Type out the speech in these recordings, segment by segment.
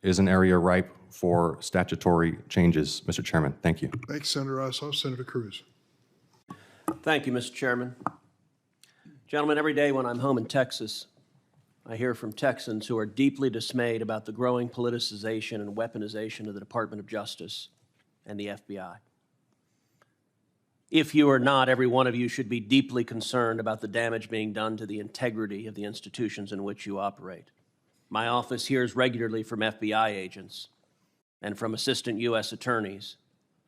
is an area ripe for statutory changes, Mr. Chairman. Thank you. Thanks, Senator Ossoff. Senator Cruz. Thank you, Mr. Chairman. Gentlemen, every day when I'm home in Texas, I hear from Texans who are deeply dismayed about the growing politicization and weaponization of the Department of Justice and the FBI. If you are not, every one of you should be deeply concerned about the damage being done to the integrity of the institutions in which you operate. My office hears regularly from FBI agents and from assistant U.S. attorneys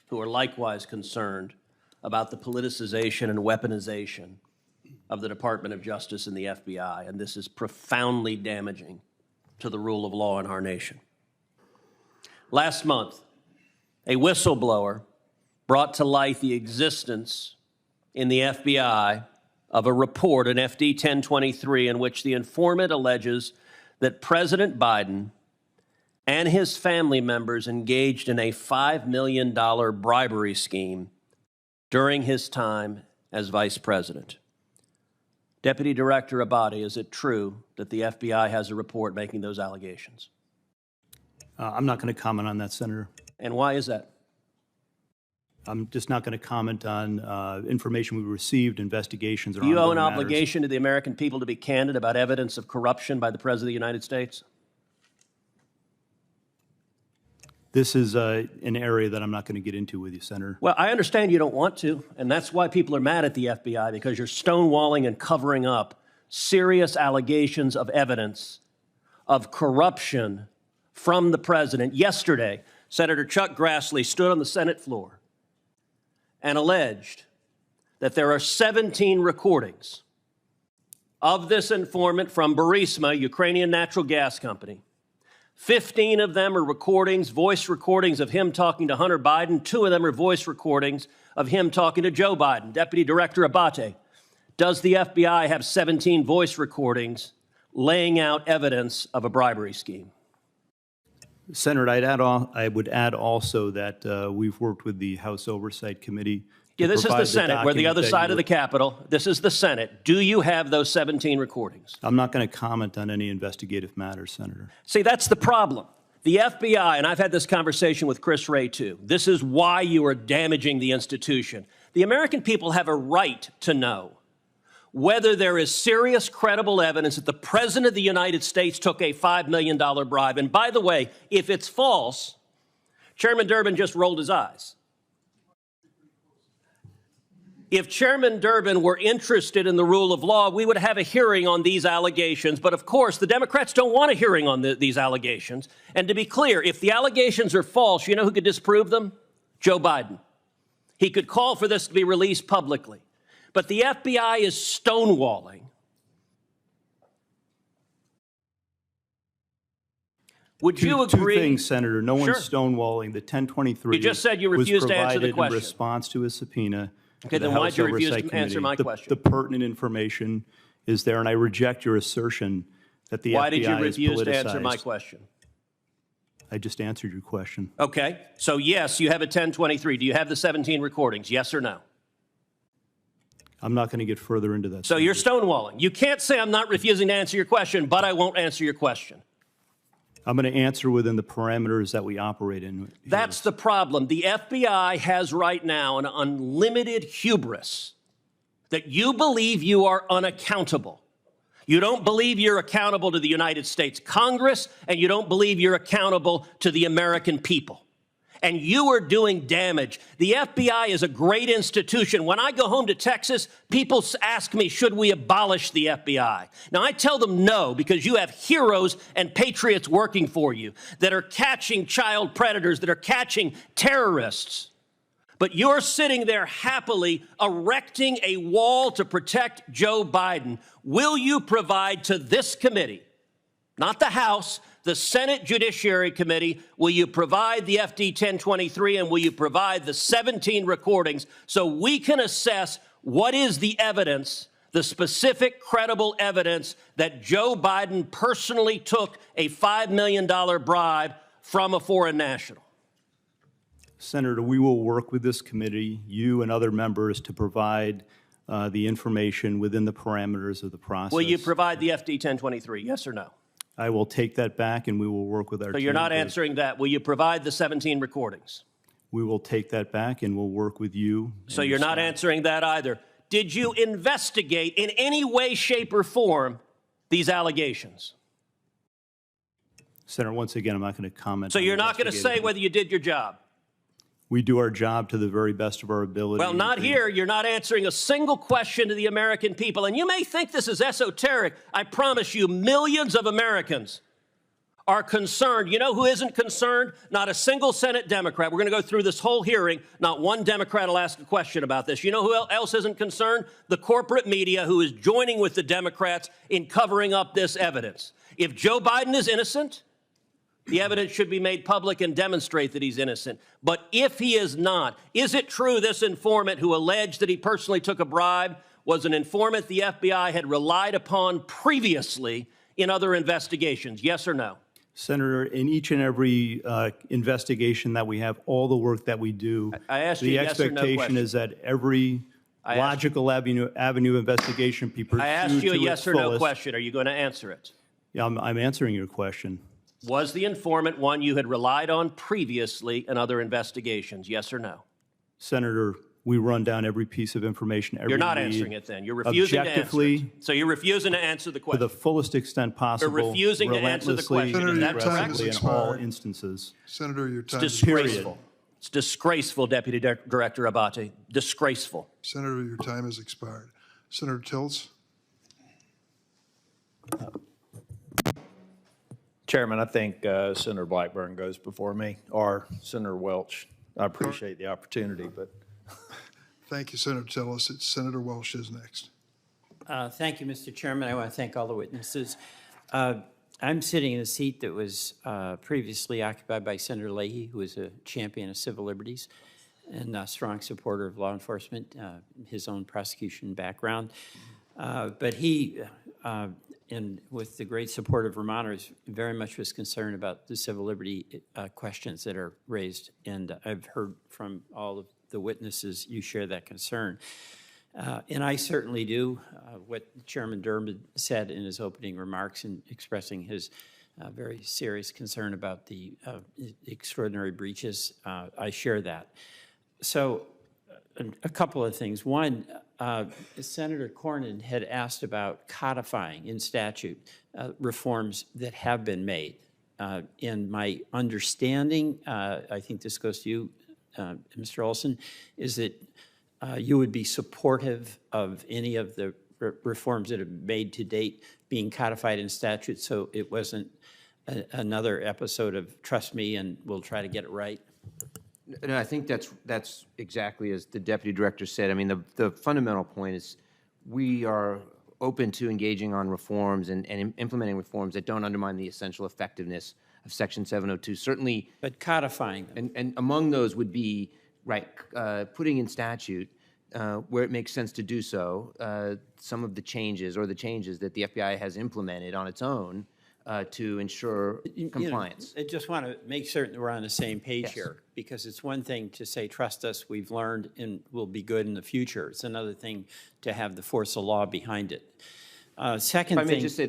who are likewise concerned about the politicization and weaponization of the Department of Justice and the FBI, and this is profoundly damaging to the rule of law in our nation. Last month, a whistleblower brought to light the existence in the FBI of a report, an FD 1023, in which the informant alleges that President Biden and his family members engaged in a $5 million bribery scheme during his time as vice president. Deputy Director Abate, is it true that the FBI has a report making those allegations? I'm not going to comment on that, Senator. And why is that? I'm just not going to comment on information we received, investigations, or Do you owe an ongoing matters. obligation to the American people to be candid about evidence of corruption by the President of the United States? This is an area that I'm not going to get into with you, Senator. Well, I understand you don't want to, and that's why people are mad at the FBI, because you're stonewalling and covering up serious allegations of evidence of corruption from the president. Yesterday, Senator Chuck Grassley stood on the Senate floor and alleged that there are 17 recordings of this informant from Burisma, Ukrainian natural gas company. 15 of them are recordings, voice recordings of him talking to Hunter Biden. 2 of them are voice recordings of him talking to Joe Biden. Deputy Director Abate, does the FBI have 17 voice recordings laying out evidence of a bribery scheme? Senator, I would add also that we've worked with the House Oversight Committee. Yeah, this is the Senate. We're the other side of the Capitol. This is the Senate. Do you have those 17 recordings? I'm not going to comment on any investigative matters, Senator. See, that's the problem. The FBI, and I've had this conversation with Chris Wray too, this is why you are damaging the institution. The American people have a right to know whether there is serious, credible evidence that the President of the United States took a $5 million bribe. And by the way, if it's false, Chairman Durbin just rolled his eyes. If Chairman Durbin were interested in the rule of law, we would have a hearing on these allegations. But of course, the Democrats don't want a hearing on these allegations. And to be clear, if the allegations are false, you know who could disprove them? Joe Biden. He could call for this to be released publicly. But the FBI is stonewalling. Would you agree? Two things, Senator. No one's stonewalling. The 1023 you just said you refused to answer the question. In response to a subpoena. Okay, then why'd you refuse to answer my question? The pertinent information is there, and I reject your assertion that the FBI is politicized. Why did you refuse to answer my question? I just answered your question. Okay, so yes, you have a 1023. Do you have the 17 recordings, yes or no? I'm not going to get further into that. So you're stonewalling. You can't say I'm not refusing to answer your question, but I won't answer your question. I'm going to answer within the parameters that we operate in. That's the problem. The FBI has right now an unlimited hubris that you believe you are unaccountable. You don't believe you're accountable to the United States Congress, and you don't believe you're accountable to the American people. And you are doing damage. The FBI is a great institution. When I go home to Texas, people ask me, should we abolish the FBI? Now, I tell them no, because you have heroes and patriots working for you that are catching child predators, that are catching terrorists. But you're sitting there happily erecting a wall to protect Joe Biden. Will you provide to this committee, not the House, the Senate Judiciary Committee, will you provide the FD 1023 and will you provide the 17 recordings so we can assess what is the evidence, the specific credible evidence that Joe Biden personally took a $5 million bribe from a foreign national? Senator, we will work with this committee, you and other members, to provide the information within the parameters of the process. Will you provide the FD 1023, yes or no? I will take that back, and we will work with our So team. you're not answering that. Will you provide the 17 recordings? We will take that back, and we'll work with you. So you're not answering that either. Did you investigate in any way, shape, or form these allegations? Senator, once again, I'm not going to comment. So on you're not going to say investigative- whether you did your job? We do our job to the very best of our ability. Well, not here. You're not answering a single question to the American people. And you may think this is esoteric. I promise you, millions of Americans are concerned. You know who isn't concerned? Not a single Senate Democrat. We're going to go through this whole hearing. Not one Democrat will ask a question about this. You know who else isn't concerned? The corporate media, who is joining with the Democrats in covering up this evidence. If Joe Biden is innocent, the evidence should be made public and demonstrate that he's innocent. But if he is not, is it true this informant who alleged that he personally took a bribe was an informant the FBI had relied upon previously in other investigations? Yes or no? Senator, in each and every investigation that we have, all the work that we do, I asked you the yes or no expectation question. is that every logical avenue investigation be pursued I asked you a to yes its or no fullest. question. Are you going to answer it? Yeah, I'm answering your question. Was the informant one you had relied on previously in other investigations? Yes or no? Senator, we run down every piece of information, every You're not lead, answering it then. You're refusing to answer objectively, it. So you're refusing to answer the to question. the fullest extent possible, refusing to answer the question. Senator, Is that your time correct? has aggressively in all expired. instances. Senator, your time is Disgraceful. It's disgraceful, Deputy Director Abate. Disgraceful. Senator, your time has expired. Senator Tilts? Chairman, I think Senator Blackburn goes before me, or Senator Welch. I appreciate the opportunity, but Thank you, Senator Tillis. It's Senator Welsh is next. Thank you, Mr. Chairman. I want to thank all the witnesses. I'm sitting in a seat that was previously occupied by Senator Leahy, who is a champion of civil liberties and a strong supporter of law enforcement, his own prosecution background. But he, and with the great support of Vermonters, very much was concerned about the civil liberty questions that are raised. And I've heard from all of the witnesses, you share that concern. And I certainly do. What Chairman Durbin said in his opening remarks in expressing his very serious concern about the extraordinary breaches, I share that. So a couple of things. One, Senator Cornyn had asked about codifying in statute reforms that have been made. In my understanding, I think this goes to you, Mr. Olson, is that you would be supportive of any of the reforms that have been made to date being codified in statute, so it wasn't another episode of trust me and we'll try to get it right? No, I think that's exactly as the deputy director said. I mean, the fundamental point is we are open to engaging on reforms and implementing reforms that don't undermine the essential effectiveness of Section 702. Certainly, But codifying them. and among those would be, right, putting in statute where it makes sense to do so, some of the changes or the changes that the FBI has implemented on its own to ensure compliance. I just want to make certain that we're on the same page Yes. here, because it's one thing to say, trust us, we've learned and we'll be good in the future. It's another thing to have the force of law behind it. Second If I may thing, just say,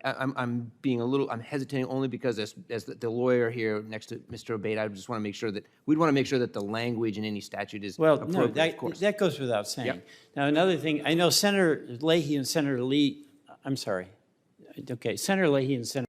I'm being a little, I'm hesitating only because as the lawyer here next to Mr. Abate, I just want to make sure that, we'd want to make sure that the language in any statute is well, appropriate, no, of course. that goes without saying. Yep. Now, another thing, I know Senator Leahy and Senator Lee, I'm sorry. Okay, Senator Leahy and Senator